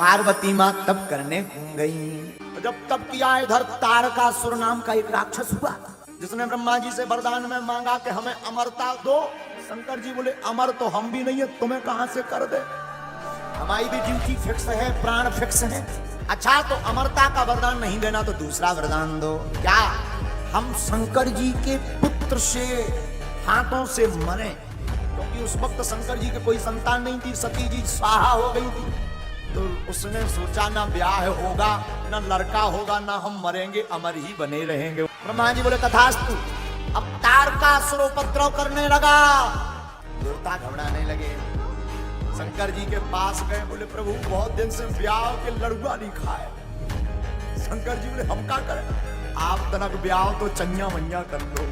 पार्वती माँ तब करने घूम गई। जब तब किया इधर तारकासुर नाम का एक राक्षस हुआ, जिसने ब्रह्मा जी से वरदान में मांगा कि हमें अमरता दो। शंकर जी बोले अमर तो हम भी नहीं है, तुम्हें कहां से कर दे, हमारी भी ड्यूटी फिक्स है, प्राण फिक्स है। अच्छा तो अमरता का वरदान नहीं देना तो दूसरा वरदान दो। क्या हम शंकर जी के पुत्र से हाथों से मरे? क्योंकि उस वक्त शंकर जी के कोई संतान नहीं थी, सती जी स्वाहा हो गई थी। तो उसने सोचा ना ब्याह होगा ना लड़का होगा, ना हम मरेंगे, अमर ही बने रहेंगे। ब्रह्मा जी बोले तथास्तु। अब तारकासुर उपद्रव करने लगा, देवता घबराने लगे। शंकर जी के पास गए, बोले प्रभु बहुत दिन से ब्याह के लड़ुआ नहीं खाए। शंकर जी बोले हम क्या करें, आप तनक ब्याह तो चन्या मैया कर लो।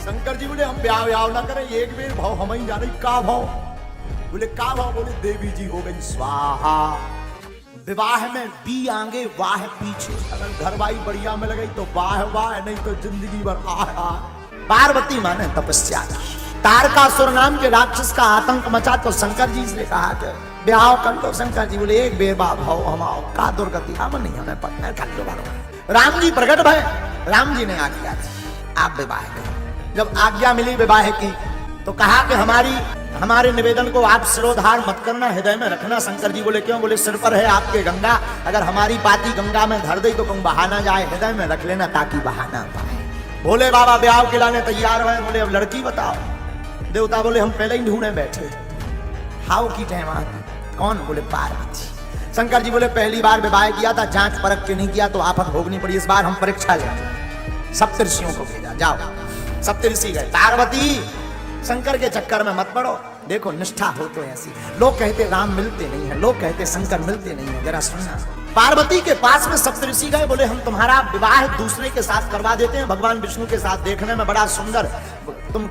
शंकर जी बोले हम ब्याह ना करें, एक बेर भाव हम ही जाने का भाव। बोले का भाव? बोले देवी जी हो गई स्वाहा। विवाह में बी आगे वाह पीछे, अगर घरवाई बढ़िया में लगी तो वाह वाह, नहीं तो जिंदगी भर आह। पार्वती माँ ने तपस्या की, तारकासुर नाम के राक्षस का आतंक मचा, तो शंकर जी से कहा कि ब्याह कर लो। शंकर जी बोले एक बेर भाव हम आओ, का दुर्गति हम नहीं, हमें पता है, कर लो बारो। राम जी प्रकट भय, राम जी ने आज्ञा दी आप विवाह करें। जब आज्ञा मिली विवाह की तो कहा कि हमारे निवेदन को आप सिरोधार मत करना, हृदय में रखना। शंकर जी बोले क्यों? बोले सिर पर है आपके गंगा, अगर हमारी पाती गंगा में धर दे तो कहीं बहाना जाए, हृदय में रख लेना ताकि बहाना पाए। बोले बाबा ब्याह के लाने तैयार है। बोले अब लड़की बताओ। देवता बोले हम पहले ही ढूंढे बैठे। हाउ की टाइम आती कौन? बोले पार्वती। शंकर जी बोले पहली बार विवाह किया था, जांच परख के नहीं किया तो आफत भोगनी पड़ी, इस बार हम परीक्षा लेंगे। सप्तऋषियों को भेजा, जाओ। सप्तऋषि गए। पार्वती शंकर के चक्कर में मत पड़ो, देखो निष्ठा हो तो ऐसी। लोग कहते राम मिलते नहीं है, लोग कहते शंकर मिलते नहीं है, जरा सुनना। पार्वती के पास में सप्तऋषि गए, बोले हम तुम्हारा विवाह दूसरे के साथ करवा देते हैं, भगवान विष्णु के साथ, देखने में बड़ा सुंदर, तुम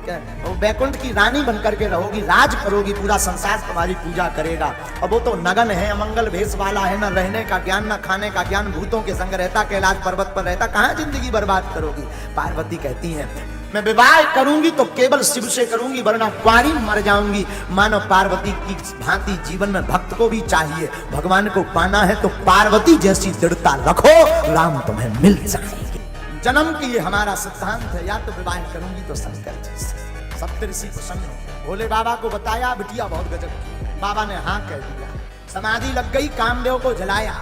वैकुंठ की रानी बनकर के रहोगी, राज करोगी, पूरा संसार तुम्हारी पूजा करेगा। और वो तो नगन है, अमंगल भेष वाला है, न रहने का ज्ञान न खाने का ज्ञान, भूतों के संग रहता, कैलाश पर्वत पर रहता, कहाँ जिंदगी बर्बाद करोगी। पार्वती कहती है मैं विवाह करूंगी तो केवल शिव से करूंगी, वरना कुंवारी मर जाऊंगी। मानो पार्वती की भांति जीवन में भक्त को भी चाहिए, भगवान को पाना है तो पार्वती जैसी दृढ़ता रखो, राम तुम्हें मिल जाएंगे। जन्म की ये हमारा सिद्धांत है, या तो विवाह करूंगी तो शंकर जी से। सप्तऋषि प्रसन्न हो, भोले बाबा को बताया, बिटिया बहुत गजब की। बाबा ने हाँ कह दिया, समाधि लग गई, कामदेव को जलाया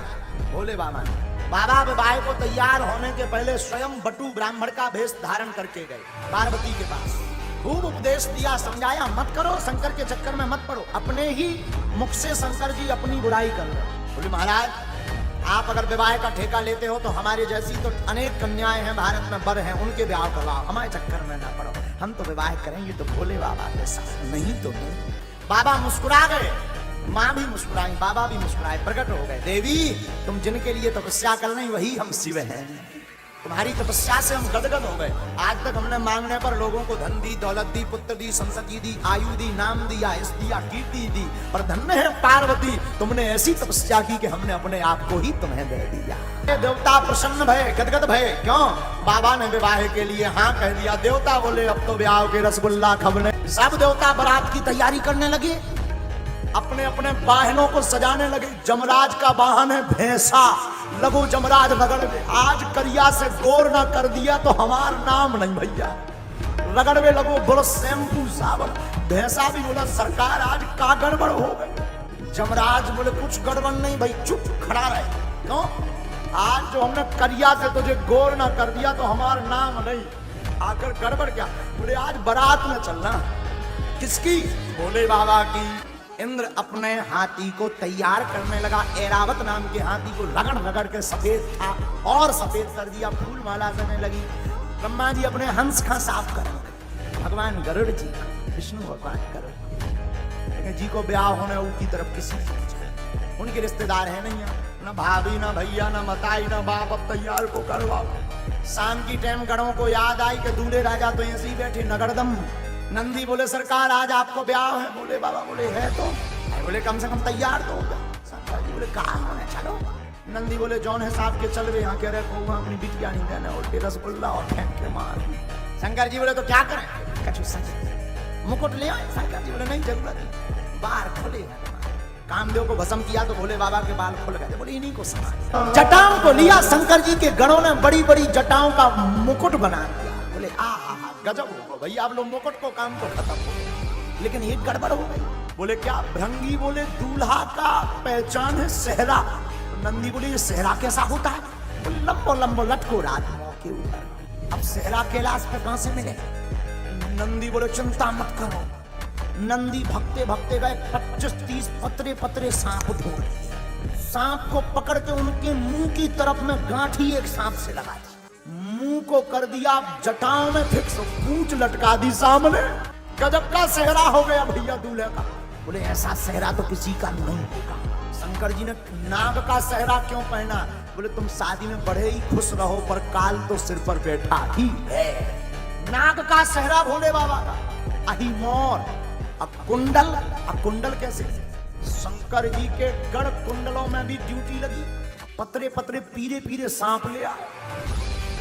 भोले बाबा ने। बाबा विवाह को तैयार होने के पहले स्वयं बटू ब्राह्मण का भेष धारण करके गए पार्वती के पास, खूब उपदेश दिया, समझाया, मत करो, शंकर के चक्कर में मत पड़ो। अपने ही मुख से शंकर जी अपनी बुराई कर रहे। बोले महाराज आप अगर विवाह का ठेका लेते हो तो हमारे जैसी तो अनेक कन्याएं हैं भारत में, बर हैं, उनके ब्याह करवाओ, हमारे चक्कर में ना पड़ो, हम तो विवाह करेंगे तो भोले बाबा के साथ, नहीं तो नहीं। बाबा मुस्कुरा गए, माँ भी मुस्कुराई, बाबा भी मुस्कुराए, प्रकट हो गए। देवी तुम जिनके लिए तपस्या कर रही वही हम शिव हैं, तुम्हारी तपस्या से हम गदगद हो गए। आज तक हमने मांगने पर लोगों को धन दी, दौलत दी, पुत्र दी, संपत्ति दी, आयु दी, नाम दिया, यश दिया, कीर्ति दी, पर धन्य है पार्वती, तुमने ऐसी तपस्या की कि हमने अपने आप को ही तुम्हें दे दिया। देवता प्रसन्न भय, गदगद भय। क्यों? बाबा ने विवाह के लिए हाँ कह दिया। देवता बोले अब तो ब्याह के रसगुल्ला खबने। सब देवता बारात की तैयारी करने लगे, अपने अपने वाहनों को सजाने लगे। जमराज का वाहन है भैंसा, लगो जमराज रगड़ में, आज करिया से गोर ना कर दिया तो हमार नाम नहीं भैया। रगड़ में लगो, बोलो शैम्पू साबुन। भैंसा भी बोला सरकार आज का गड़बड़ हो गई। जमराज बोले कुछ गड़बड़ नहीं भाई, चुप खड़ा रहे। क्यों? आज जो हमने करिया से तुझे गोर ना कर दिया तो हमार नाम नहीं, आकर गड़बड़ क्या? बोले आज बारात में चलना। किसकी? भोले बाबा की। इंद्र अपने हाथी को तैयार करने लगा, ऐरावत नाम के हाथी को रगड़ रगड़ के सफेद था और सफेद कर दिया, फूल माला करने लगी। ब्रह्मा जी अपने हंस का साफ कर, भगवान गरुड़ जी का, विष्णु भगवान गरुड़ जी को ब्याह होने उनकी तरफ किसी की, उनके रिश्तेदार है नहीं, ना भाभी ना भैया ना मताई ना बाप, अब तैयार को करवाओ। शाम की टाइम गढ़ों को याद आई कि दूल्हे राजा तो ऐसे ही बैठे नगरदम। नंदी बोले सरकार आज आपको ब्याह है। बोले बाबा बोले है तो, बोले कम से कम तैयार तो होगा। शंकर जी बोले कहाँ होने चलो। नंदी बोले जौन है साहब के चल रहे यहाँ कह रहे को अपनी बिटिया नहीं देना, उल्टे रसगुल्ला और फेंक के मार। शंकर जी बोले तो क्या करें? कछु मुकुट ले आए। शंकर जी बोले नहीं जरूरत नहीं, बाहर खुले हैं कामदेव को भस्म किया तो भोले बाबा के बाल खुल गए। बोले इन्हीं को समा। जटाओं को लिया शंकर जी के गणों ने, बड़ी बड़ी जटाओं का मुकुट बना दिया। बोले आ गजब हो भैया, आप लोग मुकुट को काम तो खत्म हो, लेकिन एक गड़बड़ हो गई। बोले क्या? भृंगी बोले दूल्हा का पहचान है सेहरा। नंदी बोले ये सेहरा कैसा होता है? बोले लंबो लंबो लटको रात के ऊपर। अब सेहरा कैलाश पे कहां से मिले? नंदी बोले चिंता मत करो। नंदी भगते भगते गए 25-30 पतरे पतरे सांप ढूंढ लिए। सांप को पकड़ के उनके मुंह की तरफ में गांठी एक सांप से लगा दी, मुंह को कर दिया जटाओं में फिक्स, पूंछ लटका दी सामने। गजब का सेहरा हो गया भैया दूल्हे का। बोले ऐसा सेहरा तो किसी का नहीं होगा। शंकर जी ने नाग का सेहरा क्यों पहना? बोले तुम शादी में बड़े ही खुश रहो, पर काल तो सिर पर बैठा ही है। नाग का सेहरा भोले बाबा का। अही मोर कुंडल कैसे? शंकर जी के गढ़ कुंडलों में भी ड्यूटी लगी। पतरे पतरे पीरे पीरे सांप ले आए,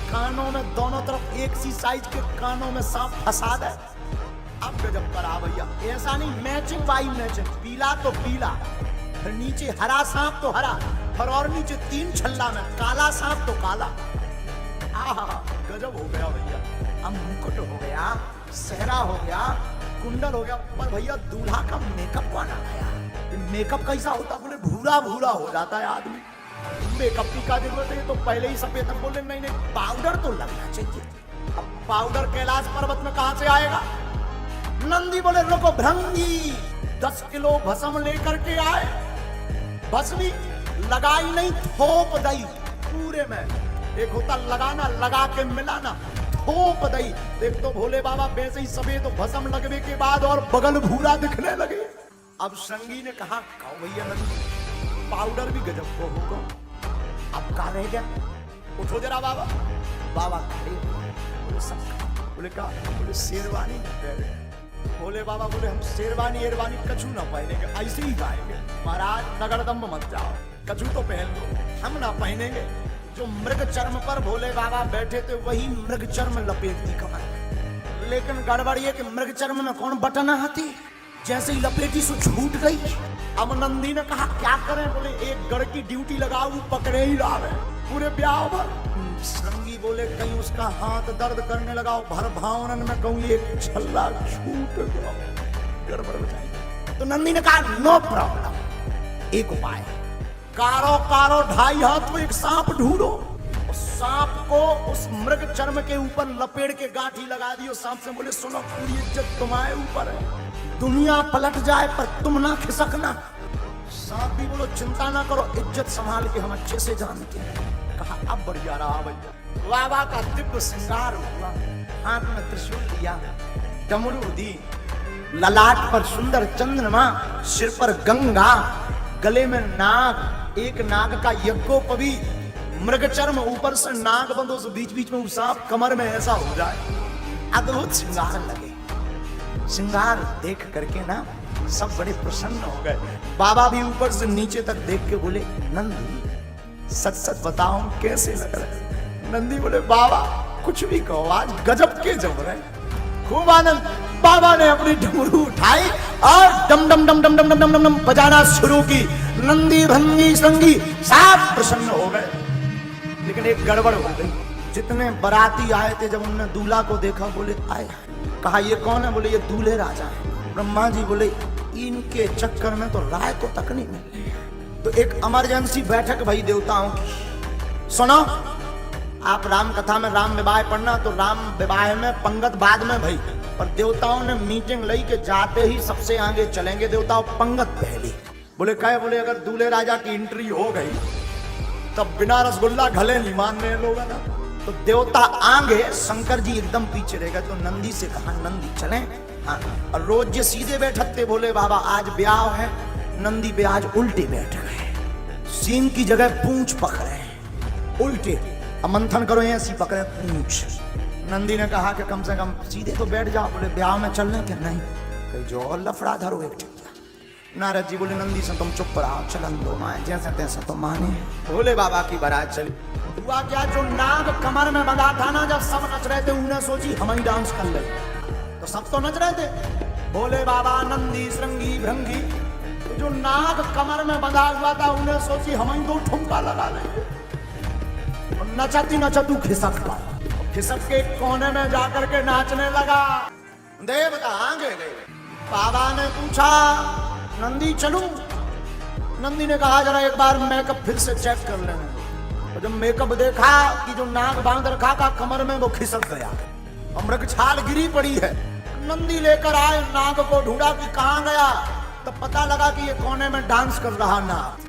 कानों में दोनों तरफ एक सी साइज के कानों में सांप फंसा दे। अब गजब करा भैया, ऐसा नहीं मैचिंग बाई मैचिंग, पीला तो पीला, फिर नीचे हरा सांप तो हरा, फिर और नीचे 3 छल्ला में काला सांप तो काला। आहा गजब हो गया भैया। अब मुकुट हो गया, सेहरा हो गया, कुंडल हो गया, पर भैया दूल्हा का मेकअप कौन आया? मेकअप कैसा होता? बोले भूरा भूरा हो जाता है आदमी, मेकअप की क्या जरूरत है? तो पहले ही सफेद। बोले नहीं नहीं पाउडर तो लगना चाहिए। अब पाउडर कैलाश पर्वत में कहां से आएगा? नंदी बोले रुको भृंगी, 10 किलो भस्म लेकर के आए। भस्मी लगाई नहीं, थोप दई पूरे में। एक होता लगाना, लगा के मिलाना, थोप दई। देख तो भोले बाबा वैसे ही सफेद भस्म लगने के बाद और बगल भूरा दिखने लगे। अब संगी ने कहा भैया नंदी पाउडर भी गजब को होगा। अब कहा रह गया? उठो जरा बाबा। बाबा खड़े बोले सब। बोले कहा? बोले शेरवानी। बोले बाबा बोले हम शेरवानी एरवानी कछु ना पहनेंगे, ऐसे ही गाएंगे। महाराज नगरदम्ब मत जाओ, कछु तो पहन लो, हम ना पहनेंगे। जो मृग चर्म पर भोले बाबा बैठे थे वही मृग चर्म लपेट दी कमर। लेकिन गड़बड़ ये कि मृग चर्म में कौन बटन आती, जैसे ही लपेटी सो छूट गई। अब नंदी ने कहा क्या करें? बोले एक गढ़ की ड्यूटी लगाओ, पकड़े ही लावे पूरे ब्याह भर। संगी बोले कहीं उसका हाथ दर्द करने लगाओ, भर भावनन में कहूँ एक छल्ला छूट गया, गड़बड़ हो जाएगी। तो नंदी ने कहा नो प्रॉब्लम, एक उपाय, कारो कारो 2.5 हाथ में एक सांप ढूंढो, उस सांप को उस मृग चर्म के ऊपर लपेट के गांठी लगा दियो। सांप से बोले सुनो पूरी इज्जत तुम्हारे ऊपर है, दुनिया पलट जाए पर तुम ना खिसकना। सांप भी बोलो चिंता ना करो, इज्जत संभाल के हम अच्छे से जानते हैं। कहा अब बढ़िया रहा भैया। बाबा का दिव्य श्रृंगार हुआ, हाथ में त्रिशूल लिया, डमरू दी, ललाट पर सुंदर चंद्रमा, सिर पर गंगा, गले में नाग, एक नाग का यज्ञोपवी, मृग चर्म ऊपर से नाग बंदो से बीच बीच में सांप कमर में ऐसा हो जाए। अद्भुत श्रृंगार लगे। श्रृंगार देख करके ना सब बड़े प्रसन्न हो गए। बाबा भी ऊपर से नीचे तक देख के बोले नंदी सच सच बताओ कैसे लग रहा है? नंदी बोले बाबा कुछ भी कहो, आज गजब के जम रहे। खूब आनंद। बाबा ने अपनी डमरू उठाई और डम डम डम डम डम डम डम डम बजाना शुरू की। नंदी भंगी संगी सब प्रसन्न हो गए। लेकिन एक गड़बड़ हो गई। जितने बाराती आए थे जब उन्होंने दूल्हा को देखा बोले आए। कहा ये कौन है? बोले ये दूल्हे राजा है। ब्रह्मा जी बोले इनके चक्कर में तो राय को तक नहीं मिल रही। तो एक इमरजेंसी बैठक भाई देवताओं की। सुनो आप राम कथा में राम विवाह पढ़ना, तो राम विवाह में पंगत बाद में भाई, पर देवताओं ने मीटिंग ली कि जाते ही सबसे आगे चलेंगे देवताओं, पंगत पहली। बोले कहे? बोले अगर दूल्हे राजा की एंट्री हो गई तब बिना रसगुल्ला घले नहीं मानने लोग ना। तो देवता आगे, शंकर जी एकदम पीछे रह गए। तो नंदी से कहा नंदी चले। हाँ, और रोज ये सीधे बैठते बोले बाबा आज ब्याह है। नंदी पे आज उल्टे बैठ गए, सीन की जगह पूंछ पकड़े उल्टे। अब मंथन करो ऐसी पकड़े पूंछ। नंदी ने कहा कि कम से कम सीधे तो बैठ जाओ। बोले ब्याह में चलने क्या? नहीं, कहीं जो और लफड़ा धरो एक ठिकाना। नारद जी बोले नंदी से तुम चुप रहो, चलन दो माए जैसे तैसे तो माने। भोले बाबा की बारात चली। हुआ क्या? जो नाग कमर में बंधा था ना, जब सब नच रहे थे उन्हें सोची हम ही डांस कर ले, तो सब तो नच रहे थे। भोले बाबा नंदी श्रृंगी भृंगी जो नाग कमर में बंधा हुआ था उन्हें सोची हम ही 2 ठुमका लगा लेंगे। और नचती नचतू खिसक पड़ा, खिसक के कोने में जाकर के नाचने लगा। देवता आगे गए। बाबा ने पूछा नंदी चलूं? नंदी ने कहा जरा एक बार मेकअप फिर से चेक कर लेना। और जब मेकअप देखा कि जो नाग बांध रखा था कमर में वो खिसक गया, अमृग छाल गिरी पड़ी है। नंदी लेकर आए, नाग को ढूंढा कि कहां गया, तब पता लगा कि ये कोने में डांस कर रहा नाग।